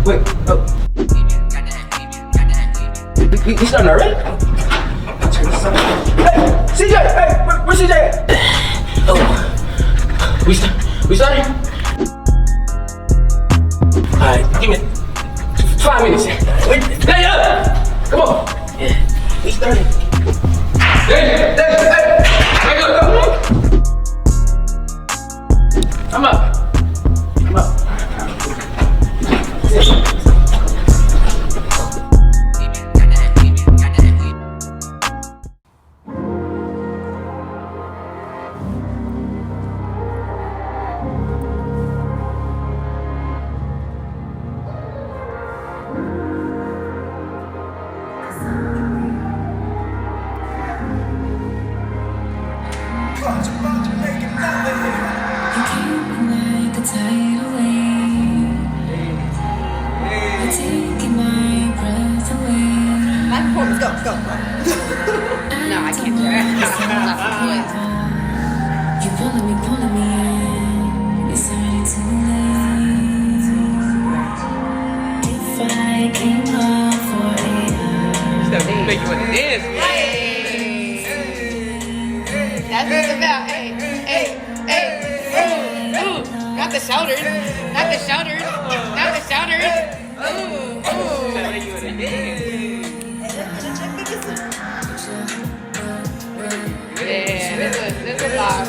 Wait, oh. We starting already? Hey, CJ! Hey, where's CJ at? Oh. We starting? Alright, give me 5 minutes. Wait, hey, up! Come on. Yeah, we started. Hey, go. I'm up. Go. No, I can't do it. You pulling me in. It's already too late. If I came up for it, that make you want to dance. That's what it's about. Hey. Ooh. Got the shoulders. Ooh. That make you want to dance. Yeah, this is a vibe.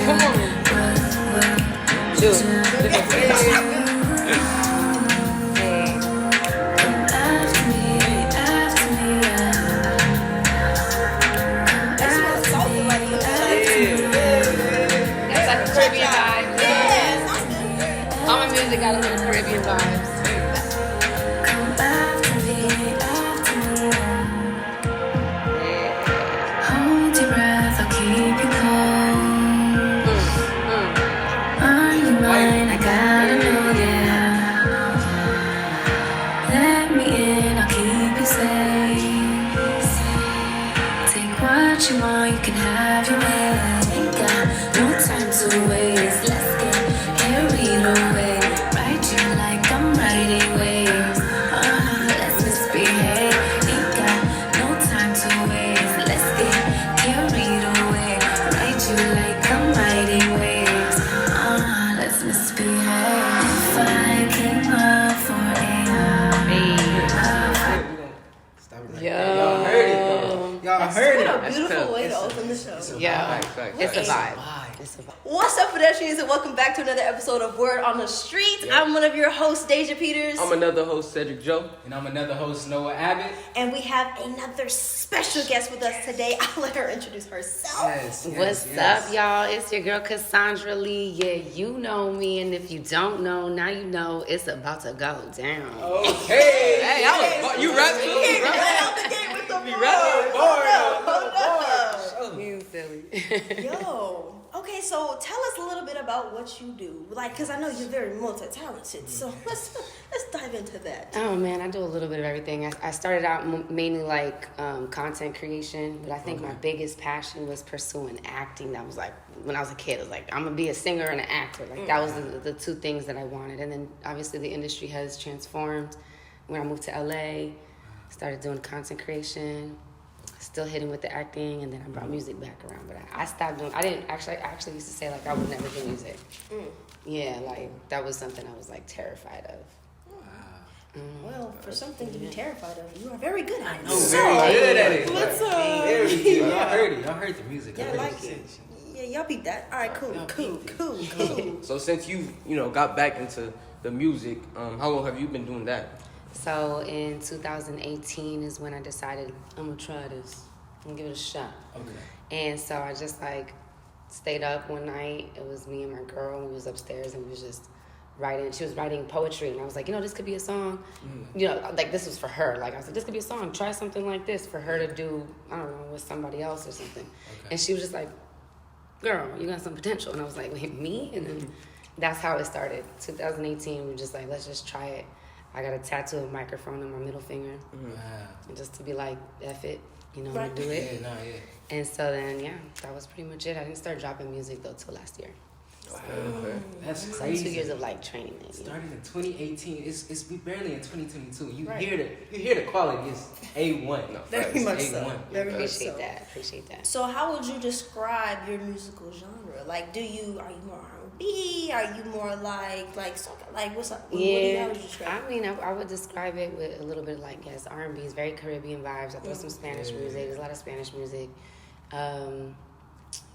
Come on. Dude. They got a little Caribbean vibes. Hold your breath, I'll keep you cold. Are you mine? I gotta know, yeah. Let me in, I'll keep you safe. Take what you want, you can have your way. Ain't got no time to waste. Let's get carried away. Let's misbehave. Ain't got no time to waste. Let's get carried away. Ride you like I'm riding waves. Let's misbehave. If I came up for it, Y'all heard it though. Y'all heard it. What a beautiful way to open the show. Yeah, it's a vibe. What's up, pedestrians, and welcome back to another episode of Word on the Street. Yep. I'm one of your hosts, Deja Peters. I'm another host, Cedric Joe. And I'm another host, Noah Abbott. And we have another special guest with us today. I'll let her introduce herself. Yes. What's up, y'all? It's your girl, Kassandra Lee. Yeah, you know me, and if you don't know, now you know it's about to go down. Okay. Hey, you rap too? You out the gate with the hold up. You silly. Yo. Okay, so tell us a little bit about what you do. Like, because I know you're very multi-talented. So let's dive into that. Oh, man, I do a little bit of everything. I started out mainly like content creation, but I think my biggest passion was pursuing acting. That was like, when I was a kid, I was like, I'm going to be a singer and an actor. Like, that was the two things that I wanted. And then, obviously, the industry has transformed. When I moved to LA, started doing content creation. Still hitting with the acting, and then I brought music back around. But I stopped doing. I actually used to say like I would never do music. Yeah, like that was something I was like terrified of. Wow. Well, for something to be terrified of, you are very good at it. Very good at it. Let's Y'all heard it. Y'all heard the music. Yeah, I like it. Yeah, y'all beat that. All right, cool. So since you got back into the music, how long have you been doing that? So in 2018 is when I decided I'm gonna try this. I'm gonna give it a shot. Okay. And so I just like stayed up one night. It was me and my girl. We was upstairs and we was just writing. She was writing poetry, and I was like, this could be a song. Like this was for her. Like I was like, this could be a song. Try something like this for her to do. I don't know, with somebody else or something. Okay. And she was just like, girl, you got some potential. And I was like, wait, me? And then that's how it started. 2018, we were just like, let's just try it. I got a tattoo of a microphone on my middle finger. Wow. And just to be like, F it. you know, Right. to do it. Yeah. And so then, yeah, that was pretty much it. I didn't start dropping music though till last year. That's It's like crazy. 2 years of like training it. You know? Started in 2018. It's we barely in 2022. You Right. hear the quality is A1. No, Very it's much A1. so. Very much Appreciate so. that. Appreciate that. So how would you describe your musical genre? Like, are you more R&B? Are you more like soca? Like what's up? How would you describe I mean, I would describe it with a little bit of like, yes, R&B is very Caribbean vibes. I throw some Spanish music. There's a lot of Spanish music.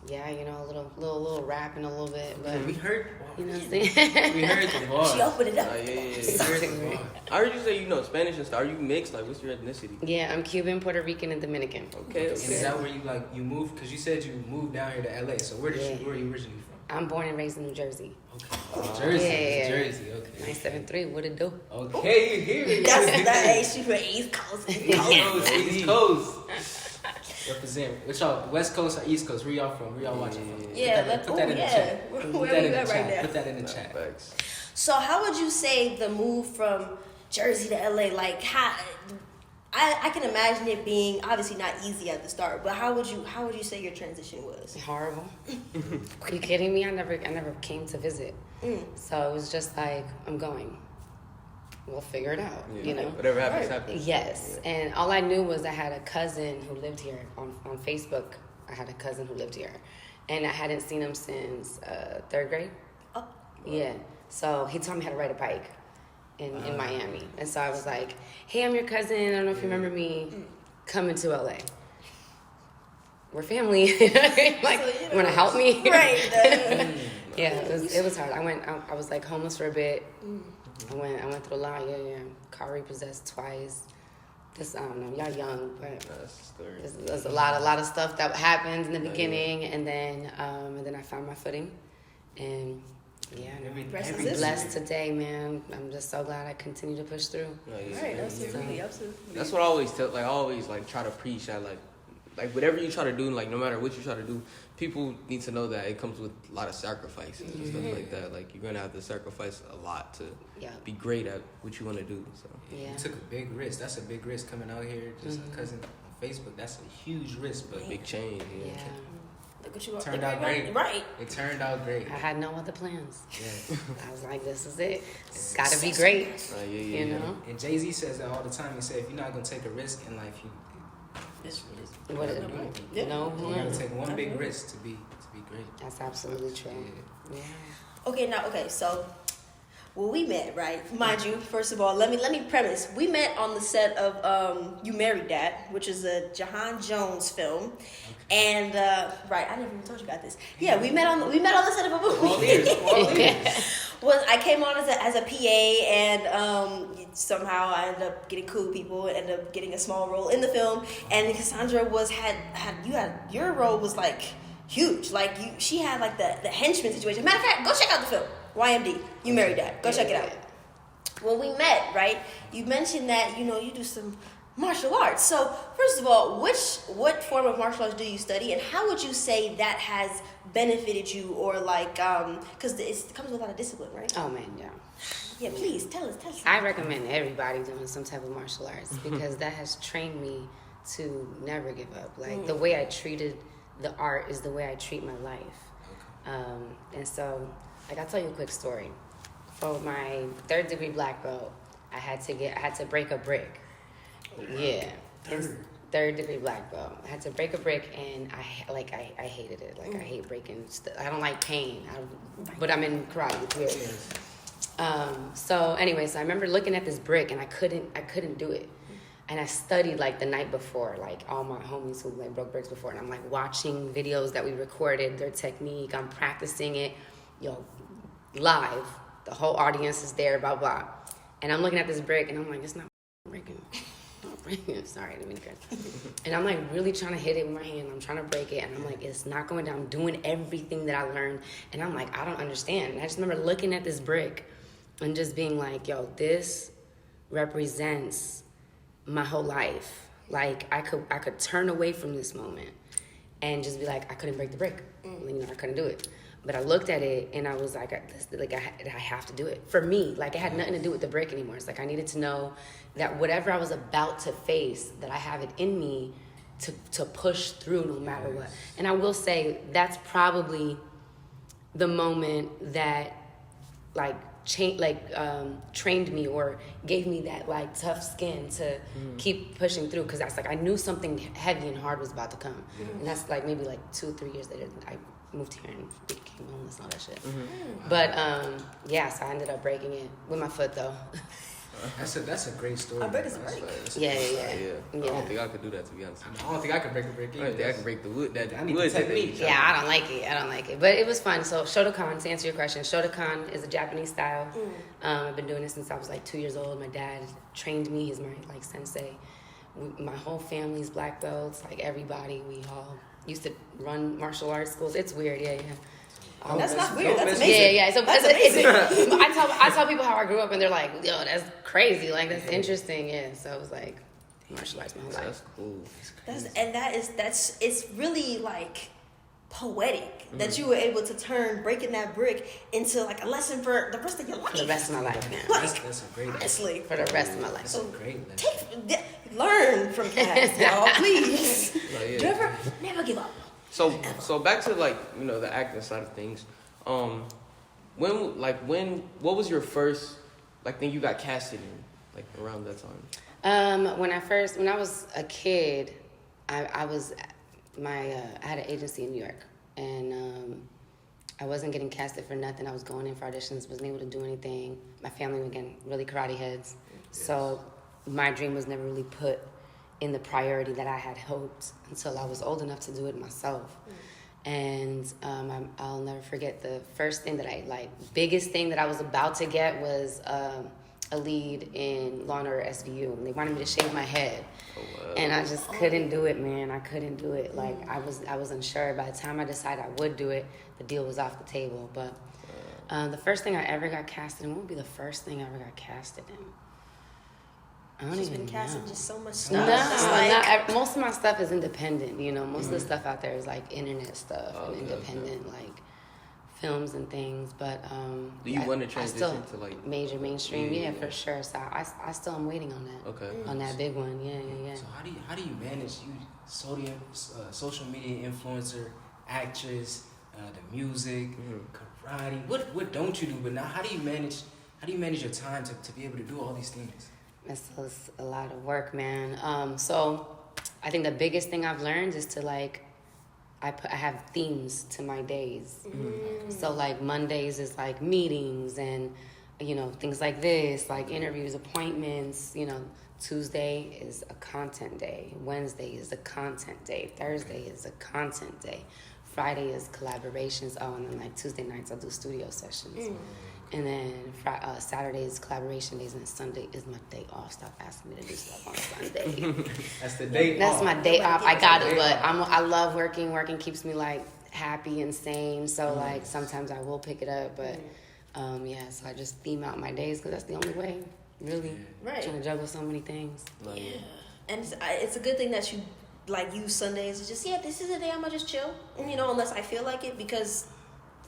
Yeah, you know, a little rapping a little bit, but We heard. you know what I'm saying? We heard the bar. She opened it up. Yeah. We heard the bar. I heard you say you know Spanish and stuff. Are you mixed? Like, what's your ethnicity? Yeah, I'm Cuban, Puerto Rican, and Dominican. Okay. And is that where you moved? Because you said you moved down here to LA. So where are you originally from? I'm born and raised in New Jersey. Okay. Jersey. Yeah. Jersey. Okay. 973, what it do? Okay, you hear me? That's that. She from East Coast. East Coast. Represent. Which y'all, West Coast or East Coast? Where y'all from? Where y'all watching from? Put that in the chat. Where Put we that in the at right chat. now? Put that in the chat. Facts. So how would you say the move from Jersey to LA? Like how? I can imagine it being obviously not easy at the start, but how would you say your transition was? Horrible. Are you kidding me? I never came to visit. So it was just like, I'm going. We'll figure it out, Yeah. you know? Whatever happens, Right. happens. Yes, and all I knew was I had a cousin who lived here on Facebook. I had a cousin who lived here, and I hadn't seen him since third grade. Oh. Yeah, so he taught me how to ride a bike in Miami, and so I was like, "Hey, I'm your cousin. I don't know if you remember me. Coming to LA. We're family. Like, So, you want to help me? Right. Yeah, it was hard. I was like homeless for a bit. I went through a lot. Yeah. Car repossessed twice. Just I don't know. Y'all young, but That's the story. there's a lot of stuff that happened in the beginning, and then I found my footing, and yeah, Rest I'm is history. blessed today, man. I'm just so glad I continue to push through. Right. Absolutely. That's what I always tell. Like, I always like try to preach that like whatever you try to do, like no matter what you try to do, people need to know that it comes with a lot of sacrifices and stuff like that. Like, you're gonna have to sacrifice a lot to be great at what you want to do. So Yeah. You took a big risk. That's a big risk coming out here. Just a cousin on Facebook. That's a huge risk, but big change. Yeah. Look what you Turned out great. Right. it turned out great. I had no other plans. Yeah. I was like, this is it. It's gotta be great. You know? And Jay-Z says that all the time. He said, if you're not gonna take a risk in life, What it, you know? you gotta take one big risk to be great. That's absolutely true. Yeah. Okay, so well, we met, right? Mind you, first of all, let me premise. We met on the set of You Married Dad, which is a Jahan Jones film. And right, I never even told you about this. Yeah, we met on the set of a movie. All ears. Well, I came on as a PA, and somehow I ended up getting cool people, ended up getting a small role in the film. And Kassandra your role was like huge. Like she had like the henchman situation. Matter of fact, go check out the film. YMD. You Married Dad. Go check it out. When we met, right, you mentioned that you do some martial arts. So first of all, what form of martial arts do you study, and how would you say that has benefited you, or like because it comes with a lot of discipline, right? Oh man, yeah. Yeah, please tell us. I recommend everybody doing some type of martial arts because that has trained me to never give up. Like the way I treated the art is the way I treat my life. And so, like, I'll tell you a quick story. For my 3rd degree black belt, I had to break a brick. Yeah. 3rd degree black belt. I had to break a brick, and I hated it. Like, I hate breaking stuff. I don't like pain. But I'm in karate. It's weird. So I remember looking at this brick, and I couldn't do it. And I studied like the night before, like all my homies who like broke bricks before, and I'm like watching videos that we recorded, their technique. I'm practicing it, live. The whole audience is there, blah blah. And I'm looking at this brick, and I'm like, it's not breaking. Sorry, I didn't mean to curse. And I'm like really trying to hit it with my hand. I'm trying to break it, and I'm like, it's not going down. I'm doing everything that I learned, and I'm like, I don't understand. And I just remember looking at this brick, and just being like, this represents my whole life. Like I could turn away from this moment and just be like, I couldn't break the brick. I couldn't do it. But I looked at it and I was like, I have to do it. For me, like it had nothing to do with the brick anymore. It's like I needed to know that whatever I was about to face, that I have it in me to push through no matter what. And I will say that's probably the moment that like trained me or gave me that like tough skin to keep pushing through, because that's like I knew something heavy and hard was about to come. And that's like maybe like 2-3 years later I moved here and became homeless and all that shit. But yeah, so I ended up breaking it with my foot though. That's a great story. A break is a break. Yeah. I don't think I could do that, to be honest. I don't think I could break a brick I either. don't think I can break the wood. I need the technique. Yeah, I don't like it. But it was fun. So Shotokan, to answer your question, Shotokan is a Japanese style. I've been doing this since I was like 2 years old. My dad trained me. He's my like sensei. My whole family's black belts. Like everybody, we all used to run martial arts schools. It's weird, yeah. That's not weird. That's amazing. Yeah. So that's amazing. I tell people how I grew up, and they're like, "Yo, that's crazy. Like that's interesting." Yeah. So it was like martial arts my whole life. That's cool. It's really like poetic that you were able to turn breaking that brick into like a lesson for the rest of your life. For the rest of my life, man. Like, That's a great honestly, For the rest of my life. That's a great lesson. learn from Cass, y'all, please. Like, Yeah. Never give up. So back to like, you know, the acting side of things. What was your first like thing you got casted in, like around that time? When I was a kid, I had an agency in New York, and I wasn't getting casted for nothing. I was going in for auditions, wasn't able to do anything. My family were again really karate heads, so my dream was never really put in the priority that I had hoped until I was old enough to do it myself. And I'll never forget the first thing that biggest thing that I was about to get was a lead in Law & Order SVU. And they wanted me to shave my head. Oh, wow. And I just couldn't do it, man. I couldn't do it. Like, I was unsure. By the time I decided I would do it, the deal was off the table. But the first thing I ever got casted in, what would be the first thing I ever got casted in? She's been casting just so much No, stuff. most of my stuff is independent. You know, most of the stuff out there is like internet stuff and independent like films and things. But do you want to transition to like major mainstream? Yeah, for sure. So I still am waiting on that. Okay. On that big one. Yeah. So how do you manage social media influencer, actress, the music, karate? What don't you do? But now how do you manage your time to be able to do all these things? It's a lot of work, man. So I think the biggest thing I've learned is to like, I have themes to my days. So like Mondays is like meetings and, you know, things like this, like interviews, appointments, you know. Tuesday is a content day. Wednesday is a content day. Thursday is a content day. Friday is collaborations. Oh, and then like Tuesday nights I'll do studio sessions. And then Saturday is collaboration days, and Sunday is my day off. Stop asking me to do stuff on Sunday. That's the day That's off. my day off. I got it, but I love working. Working keeps me like happy and sane. So like sometimes I will pick it up, but so I just theme out my days because that's the only way. Really, right? Trying to juggle so many things. And it's a good thing that you like use Sundays to just this is a day I'm gonna just chill, and you know, unless I feel like it, because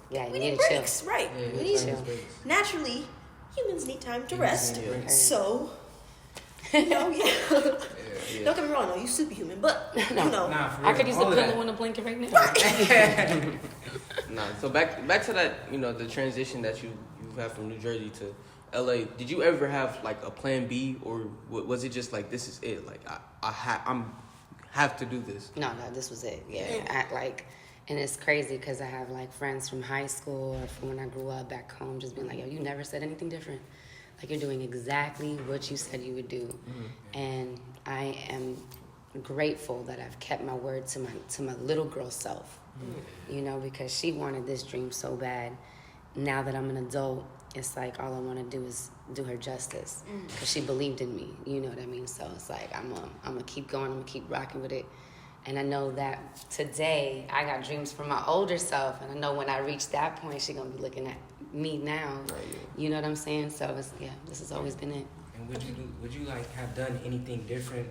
you we need need to breaks, chill. right? Yeah, We need chill. naturally humans need time to rest. Yeah. So you know, don't get me wrong, no, you superhuman, but you know, Nah, for I real. could use a All of pillow that. and a blanket right now. So back to that, you know, the transition that you had from New Jersey to LA. Did you ever have like a plan B, or was it just like this is it? Like I have to do this. No, this was it. Yeah. And it's crazy because I have like friends from high school or from when I grew up back home just being like, yo, you never said anything different. Like you're doing exactly what you said you would do. And I am grateful that I've kept my word to my little girl self. You know, because she wanted this dream so bad. Now that I'm an adult, it's like all I want to do is do her justice because she believed in me. You know what I mean? So it's like I'm gonna keep going. I'm gonna keep rocking with it. And I know that today I got dreams for my older self, and I know when I reach that point, she's gonna be looking at me now. Right. You know what I'm saying? So this has always been it. And would you like have done anything different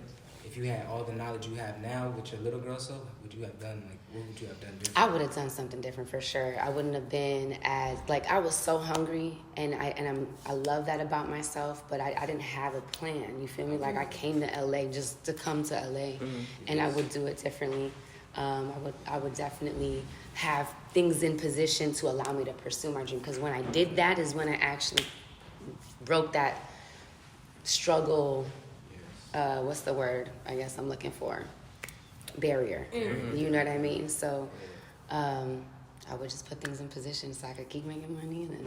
if you had all the knowledge you have now with your little girl self, would you have done like what would you have done different? I would have done something different for sure. I wouldn't have been as like I was so hungry, and I love that about myself, but I didn't have a plan. You feel me? Like I came to LA just to come to LA, and I would do it differently. I would definitely have things in position to allow me to pursue my dream. Because when I did that is when I actually broke that struggle. What's the word? I guess I'm looking for barrier. You know what I mean? So I would just put things in position so I could keep making money. And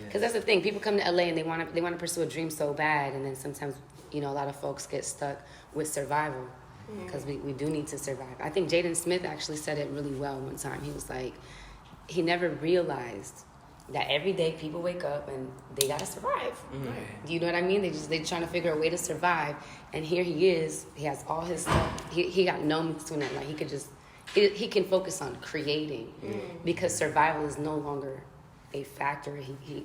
because that's the thing, people come to LA and they want to pursue a dream so bad, and then sometimes a lot of folks get stuck with survival. Because we do need to survive. I think Jaden Smith actually said it really well one time. He was like, he never realized that every day people wake up and they gotta survive. You know what I mean? They're trying to figure a way to survive. And here he is. He has all his stuff. He got no mix between that. Like he can focus on creating because survival is no longer a factor.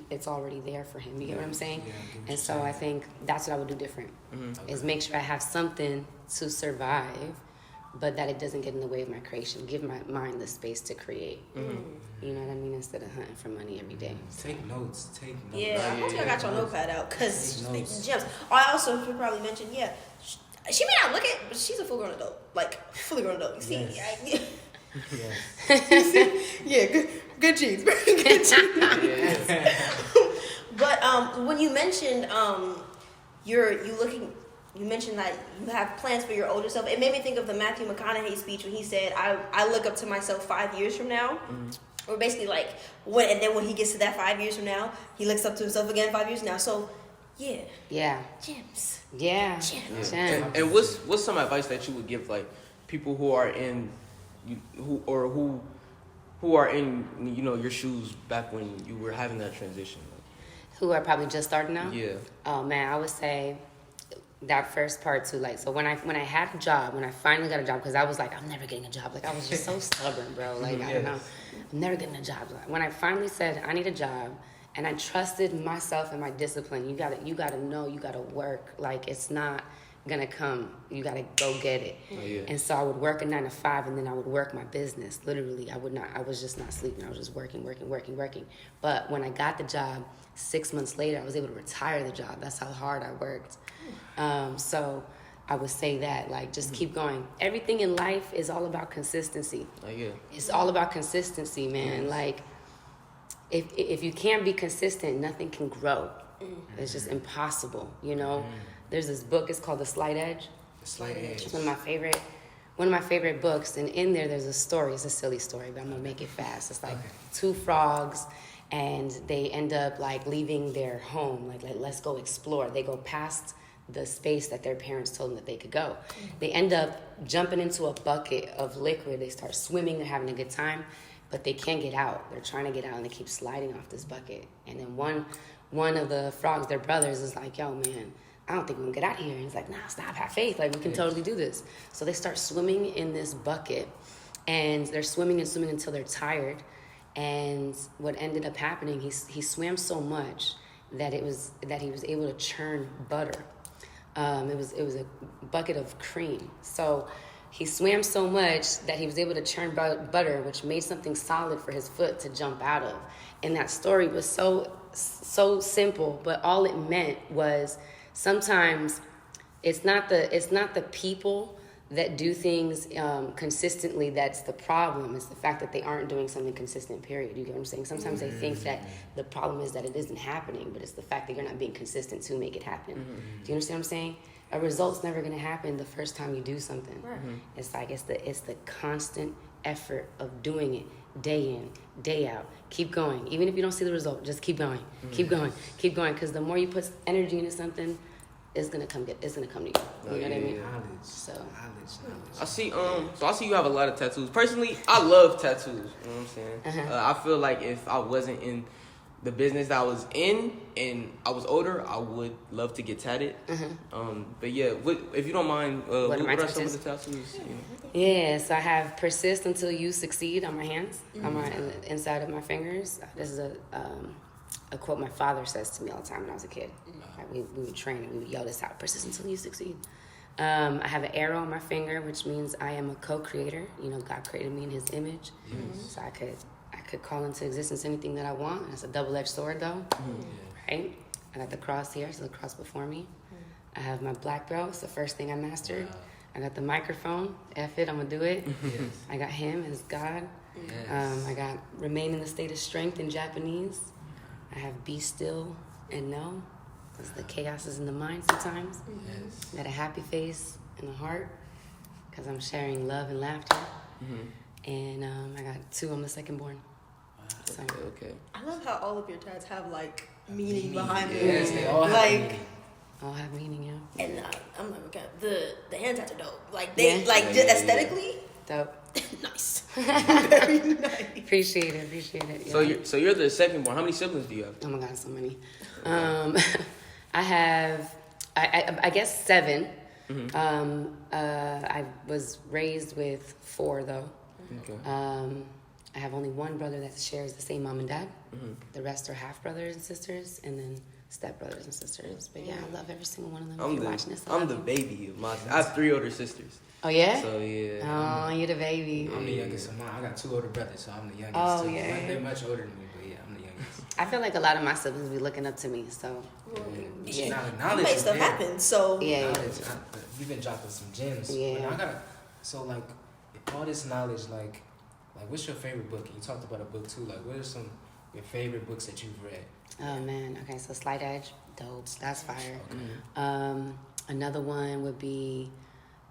It's already there for him. You get what I'm saying? Yeah, and so I think that's what I would do different. Is make sure I have something to survive, but that it doesn't get in the way of my creation. Give my mind the space to create. You know what I mean? Instead of hunting for money every day. Take notes. Yeah, I hope y'all got your notepad out because gems. Oh, I also should probably mention, she may not look it, but she's a full-grown adult, like fully grown adult. You see, good genes, good genes. But when you mentioned you mentioned that you have plans for your older self. It made me think of the Matthew McConaughey speech when he said, "I look up to myself 5 years from now." Or basically like when he gets to that 5 years from now, he looks up to himself again 5 years from now. So gems. Gems. And what's some advice that you would give like people who are in who are in your shoes back when you were having that transition? Who are probably just starting out? Yeah. Oh man, I would say that first part too. Like, so when I had a job, when I finally got a job, because I was like, I'm never getting a job. Like, I was just so stubborn, bro. Like, I don't know, I'm never getting a job. When I finally said I need a job, and I trusted myself and my discipline. You gotta know, you gotta work. Like, it's not gonna come. You gotta go get it. And so I would work a 9 to 5, and then I would work my business. Literally, I was just not sleeping. I was just working. But when I got the job, 6 months later, I was able to retire the job. That's how hard I worked. So I would say that, like, just keep going. Everything in life is all about consistency. It's all about consistency, man. Like, if you can't be consistent, nothing can grow. It's just impossible, There's this book, it's called The Slight Edge. The Slight Edge. It's one of my favorite books, and in there's a story. It's a silly story, but I'm gonna make it fast. It's like two frogs, and they end up like leaving their home, like let's go explore. They go past the space that their parents told them that they could go. They end up jumping into a bucket of liquid. They start swimming, they're having a good time, but they can't get out. They're trying to get out, and they keep sliding off this bucket. And then one of the frogs, their brothers, is like, yo, man, I don't think we can get out of here. And he's like, nah, stop, have faith. Like, we can totally do this. So they start swimming in this bucket, and they're swimming and swimming until they're tired. And what ended up happening, he swam so much that he was able to churn butter. It was a bucket of cream. So he swam so much that he was able to churn butter, which made something solid for his foot to jump out of. And that story was so simple, but all it meant was sometimes it's not the people that do things consistently that's the problem. It's the fact that they aren't doing something consistent, period. You get what I'm saying? Sometimes they think that the problem is that it isn't happening, but it's the fact that you're not being consistent to make it happen. Do you understand what I'm saying? A result's never going to happen the first time you do something. It's like it's the constant effort of doing it day in, day out. Keep going. Even if you don't see the result, just keep going. Keep going. Because the more you put energy into something, it's gonna come to you. You know what I mean? Knowledge. I see. So I see you have a lot of tattoos. Personally, I love tattoos. You know what I'm saying? I feel like if I wasn't in the business that I was in and I was older, I would love to get tatted. But yeah, if you don't mind, what are some of the tattoos? Yeah, so I have "Persist until you succeed" on my hands, on my inside of my fingers. This is a quote my father says to me all the time when I was a kid. Like we would train and we would yell this out: "Persist until you succeed." I have an arrow on my finger, which means I am a co-creator. You know, God created me in His image, so I could call into existence anything that I want. It's a double-edged sword, though, right? I got the cross here, so the cross before me. I have my black belt. It's the first thing I mastered. Wow. I got the microphone. F it, I'm gonna do it. Yes. I got Him as God. Yes. I got remain in the state of strength in Japanese. I have be still and know, because the chaos is in the mind sometimes. Yes. Got a happy face and a heart, because I'm sharing love and laughter. And I got 2. I'm the second born. So, Okay. I love how all of your tats have like meaning behind Yes, them. they all have Like, meaning. all have meaning, yeah. and I'm like, okay, the hand tats are dope. Like they Yeah. like Yeah, just yeah, aesthetically, Dope. nice, very nice. Appreciate it. Yeah. So you're the second born. How many siblings do you have? Oh my God, so many. I have, I guess 7. I was raised with 4 though. Okay. I have only one brother that shares the same mom and dad. The rest are half brothers and sisters, and then step brothers and sisters. But yeah, I love every single one of them. If you're watching this, I I'm love the you. baby of my. I have 3 older sisters. Oh yeah. So yeah. Oh, you're the baby. I'm the youngest of mine. I got 2 older brothers, so I'm the youngest. Oh, too. yeah. They're much older than me, but yeah, I'm the youngest. I feel like a lot of my siblings be looking up to me. So Yeah. Now, You knowledge made is stuff there. happen, so yeah. Knowledge, you've been dropping some gems. Yeah. But I gotta. So like, all this knowledge, like, what's your favorite book? You talked about a book too. Like, what are some your favorite books that you've read? Oh man. Okay, so Slight Edge, dope. That's fire. Another one would be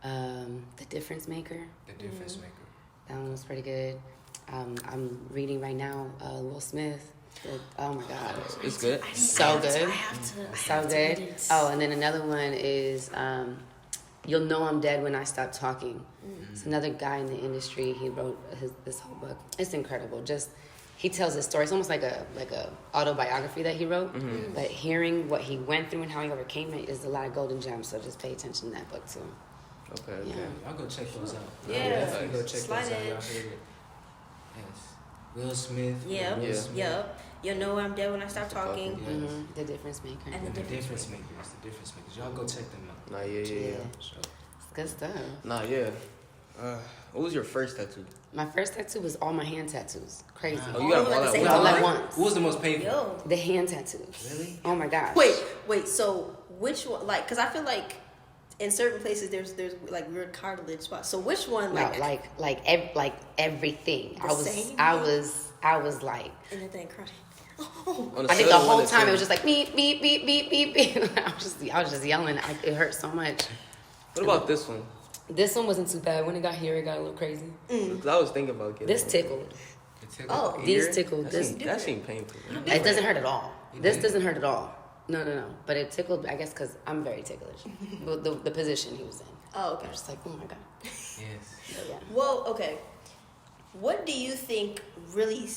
The Difference Maker. The Difference Maker. That one was pretty good. I'm reading right now Will Smith. Oh my God. It's good. So good. I have to. So good. Oh, and then another one is You'll Know I'm Dead When I Stop Talking. It's another guy in the industry. He wrote this whole book. It's incredible. Just he tells his story. It's almost like a autobiography that he wrote. But hearing what he went through and how he overcame it is a lot of golden gems. So just pay attention to that book too. Okay. Yeah. I'll go check those out. Yeah. I'll definitely go check Slide those out. Edge. Y'all heard it. Yes. Will Smith. Yep. Will Yeah. Smith. Yep. You know I'm dead when I stop talking. Yes. The Difference Maker. And The Difference Makers. The Difference Makers. Y'all go check them out. Nah, yeah. So, It's good stuff. Nah, yeah. What was your first tattoo? My first tattoo was all my hand tattoos. Crazy. Oh, you got them all at Same once. All at time? once. what was the most painful? Yo. The hand tattoos. Really? Oh my gosh. Wait. So which one? Like, cause I feel like in certain places there's like weird cartilage spots. So which one? No, Like, like everything. The same? I was like, and then crying. Oh. On a I think scale the of 1 whole to time 10. it was just like beep beep beep beep beep beep. I was just yelling. It hurt so much. What about this one? This one wasn't too bad. When it got here, it got a little crazy. Because I was thinking about getting This one. tickled. The tickle? Oh. These Ear? tickled. That seemed painful. It doesn't hurt at all. It This did? doesn't hurt at all. No. But it tickled, I guess, because I'm very ticklish. But the position he was in. Oh, I okay. was just like, oh my God. Yes. But yeah. Well, okay. What do you think really?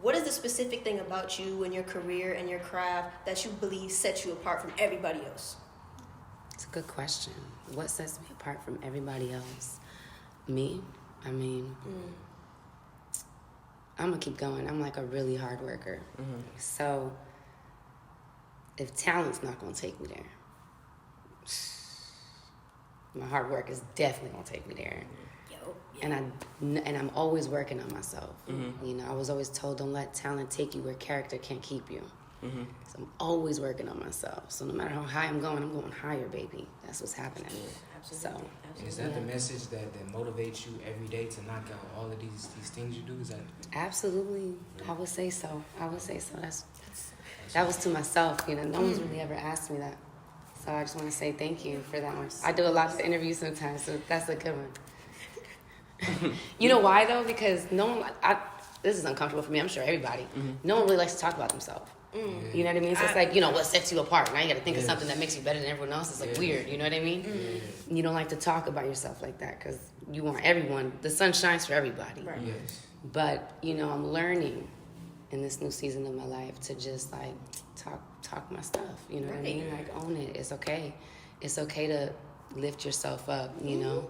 What is the specific thing about you and your career and your craft that you believe sets you apart from everybody else? It's a good question. What sets me apart from everybody else? Me? I mean, I'm going to keep going. I'm like a really hard worker. So if talent's not going to take me there, my hard work is definitely going to take me there. Yo. And I'm always working on myself. You know, I was always told, don't let talent take you where character can't keep you. So I'm always working on myself. So no matter how high I'm going higher, baby. That's what's happening. Absolutely. So Is that the Yeah. message that motivates you every day to knock out all of these things you do? Is that absolutely, I would say so. That was to myself. You know, no one's really ever asked me that. So I just want to say thank you for that one. I do a lot of interviews sometimes, so that's a good one. You know why though? Because no one. This is uncomfortable for me. I'm sure everybody. No one really likes to talk about themselves. You know what I mean? So it's like, you know, what sets you apart? Now you got to think of something that makes you better than everyone else. It's like weird. You know what I mean? You don't like to talk about yourself like that because you want everyone. The sun shines for everybody. Right. yes? But you know, I'm learning in this new season of my life to just like talk my stuff. You know what I mean? Like own it. It's okay. It's okay to lift yourself up. You know,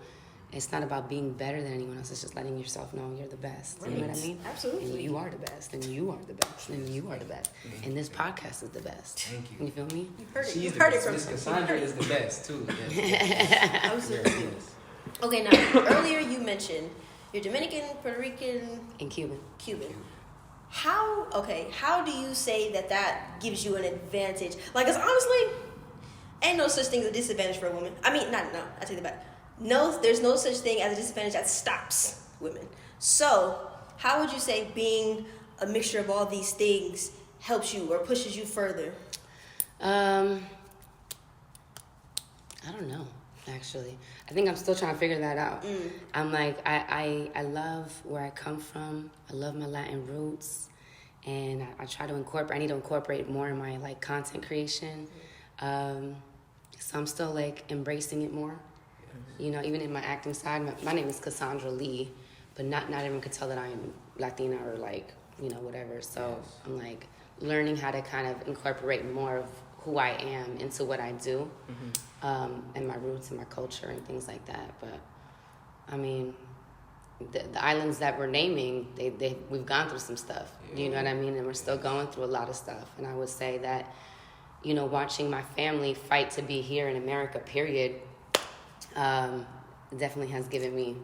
it's not about being better than anyone else. It's just letting yourself know you're the best. You know what I mean? Absolutely. And you are the best. And you are the best. And you are the best. And this podcast is the best. Thank you. You feel me? You heard it. She's You the heard it best. from Miss her. Kassandra is the best too. Yes. Absolutely. Yes. Okay, now earlier you mentioned you're Dominican, Puerto Rican, And Cuban. Cuban. How do you say that gives you an advantage? Like, cause honestly, ain't no such thing as a disadvantage for a woman. I mean, I take that back. No, there's no such thing as a disadvantage that stops women. So, how would you say being a mixture of all these things helps you or pushes you further? I don't know, actually. I think I'm still trying to figure that out. I'm like, I love where I come from. I love my Latin roots. And I try to I need to incorporate more in my like content creation. So I'm still like embracing it more. You know, even in my acting side, my name is Kassandra Lee, but not everyone could tell that I'm Latina or like, you know, whatever. So I'm like learning how to kind of incorporate more of who I am into what I do, and my roots and my culture and things like that. But I mean, the islands that we're naming, we've gone through some stuff. You know what I mean? And we're still going through a lot of stuff. And I would say that, you know, watching my family fight to be here in America, period, definitely has given me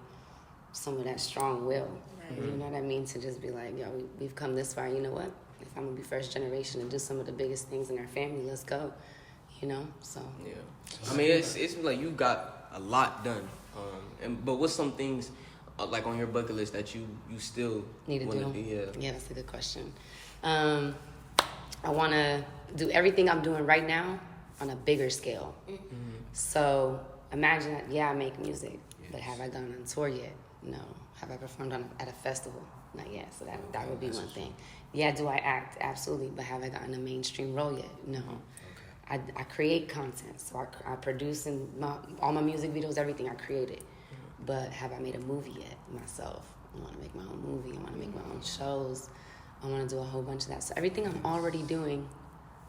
some of that strong will. You know what I mean? To just be like, yo, we've come this far. You know what? If I'm gonna be first generation and do some of the biggest things in our family, let's go. You know? So yeah. I mean, it's like you got a lot done. But what's some things like on your bucket list that you still need to do? Yeah, that's a good question. I want to do everything I'm doing right now on a bigger scale. So imagine that, I make music, but have I gone on tour yet? No. Have I performed at a festival? Not yet. So that would be one thing. Yeah, do I act? Absolutely. But have I gotten a mainstream role yet? No. I create content. So I produce all my music videos, everything I created. But have I made a movie yet myself? I want to make my own movie. I want to make my own shows. I want to do a whole bunch of that. So everything I'm already doing,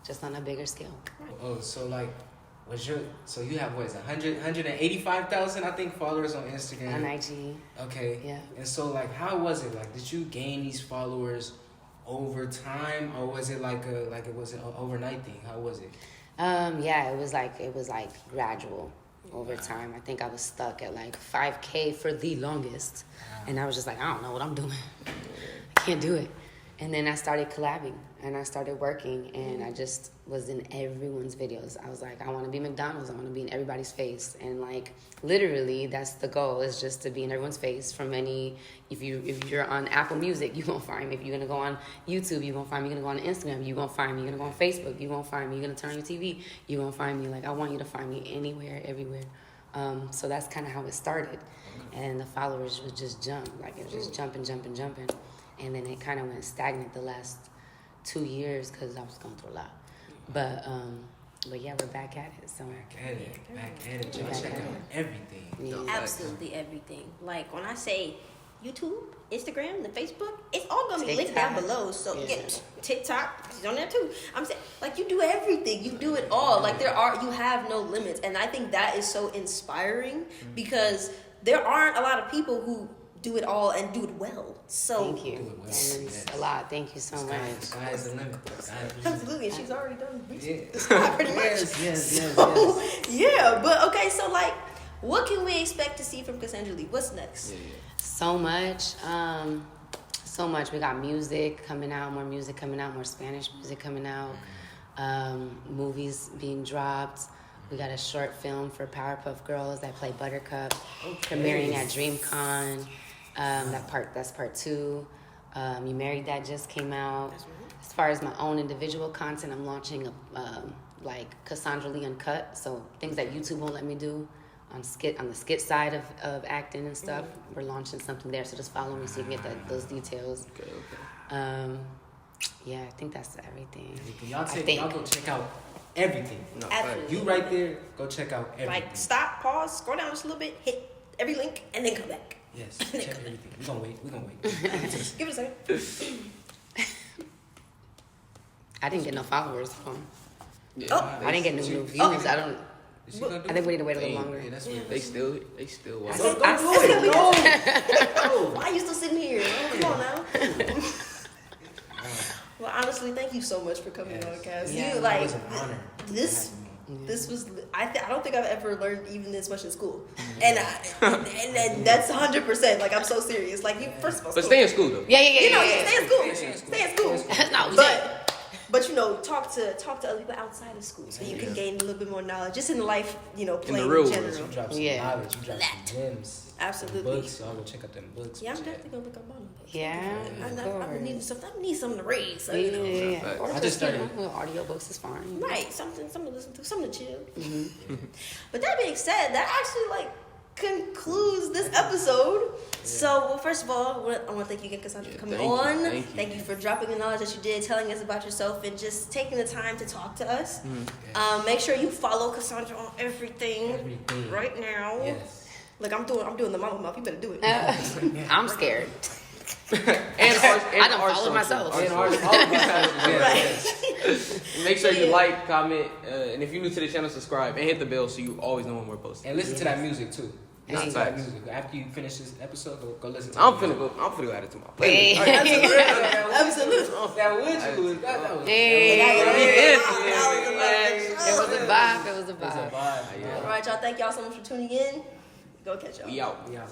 just on a bigger scale. Oh, so like, so you have, what is it, 185,000, I think, followers on Instagram? On IG. Okay. Yeah. And so, like, how was it? Like, did you gain these followers over time, or was it like it was an overnight thing? How was it? Yeah, it was like gradual over time. I think I was stuck at like 5K for the longest, and I was just like, I don't know what I'm doing. I can't do it. And then I started collabing, and I started working, and I just was in everyone's videos. I was like, I want to be McDonald's. I want to be in everybody's face. And like, literally, that's the goal, is just to be in everyone's face. From if you're on Apple Music, you're going to find me. If you're going to go on YouTube, you're going to find me. You're going to go on Instagram, you're going to find me. You're going to go on Facebook, you're going to find me. You're going to turn on your TV, you're going to find me. Like, I want you to find me anywhere, everywhere. So that's kind of how it started. And the followers would just jump. Like, it was just jumping. And then it kind of went stagnant the last 2 years because I was going through a lot. But yeah, we're back at it. So Back at it. Check out everything. Yeah. Absolutely everything. Like, when I say YouTube, Instagram, and Facebook, it's all gonna be linked TikTok. down below. So Yeah. get TikTok, she's on there too. I'm saying, like, you do everything, you do it all. Like, you have no limits, and I think that is so inspiring because there aren't a lot of people who do it all and do it well. So thank you. Do it well. And it's a lot. Thank you so much. Sky is the limit. absolutely, she's already done Yeah. the sky pretty much. Yes. Yeah, but okay, so like, what can we expect to see from Kassandra Lee? What's next? So much. We got music coming out, more Spanish music coming out, movies being dropped. We got a short film for Powerpuff Girls that play Buttercup, premiering at DreamCon. That's part 2. You Married That just came out. As far as my own individual content, I'm launching like Kassandra Lee Uncut, so things that YouTube won't let me do on the skit side of acting and stuff. We're launching something there, so just follow me so you can get those details. Okay. Yeah, I think that's everything. Y'all go check out everything. No, Absolutely. You right there, go check out everything. Like, stop, pause, scroll down just a little bit, hit every link, and then come back. Yes, check everything. We're gonna wait. Give it a second. I didn't get no followers. Yeah. Oh. I didn't get no new views. Okay. I don't. Is she gonna do I think we need to wait a Dang. little longer. Yeah, that's what They still watch. Don't do it. No. Why are you still sitting here? Oh, come on now. Well, honestly, thank you so much for coming on, Cass. Yeah, You It like was an honor. this. Yeah. This was I don't think I've ever learned even this much in school, and that's 100%. Like I'm so serious. Like you, first of all, But school. stay in school though. Yeah. You know, Yeah. stay in school. Stay in school. No, But you know, talk to other people outside of school, so you can gain a little bit more knowledge, just in life. You know, playing real in world. You general. drop some Yeah. knowledge. You drop some gems. Absolutely. Some books. So I'll go check out them books. Yeah, I'm But definitely gonna look up on them. Yeah, I need something. I need something to read. So, Yeah, you know. yeah. Or I just just started- audiobooks is fine. Right, something to listen to, something to chill. Mm-hmm. But that being said, that actually concludes this episode. So, well, first of all, I want to thank you again, Kassandra, for coming thank you, on. thank you. For dropping the knowledge that you did, telling us about yourself, and just taking the time to talk to us. Make sure you follow Kassandra on everything, Everything. right now. Yes. Look, I'm doing the mama mouth. You better do it. I'm scared. I done followed myself. And all yeah. Right. Make sure you Yeah. like, comment, and if you're new to the channel, subscribe and hit the bell so you always know when we're posting. And listen to that music too. Listen to that Facts. music. After you finish this episode, go listen to I'm it. finna go add it to my Hey. playlist. Absolutely. That would you lose. That was Hey. Yeah. It was a vibe. It was a It was a vibe. vibe. All right, y'all. Thank y'all so much for tuning in. Go catch y'all. We out. Yeah.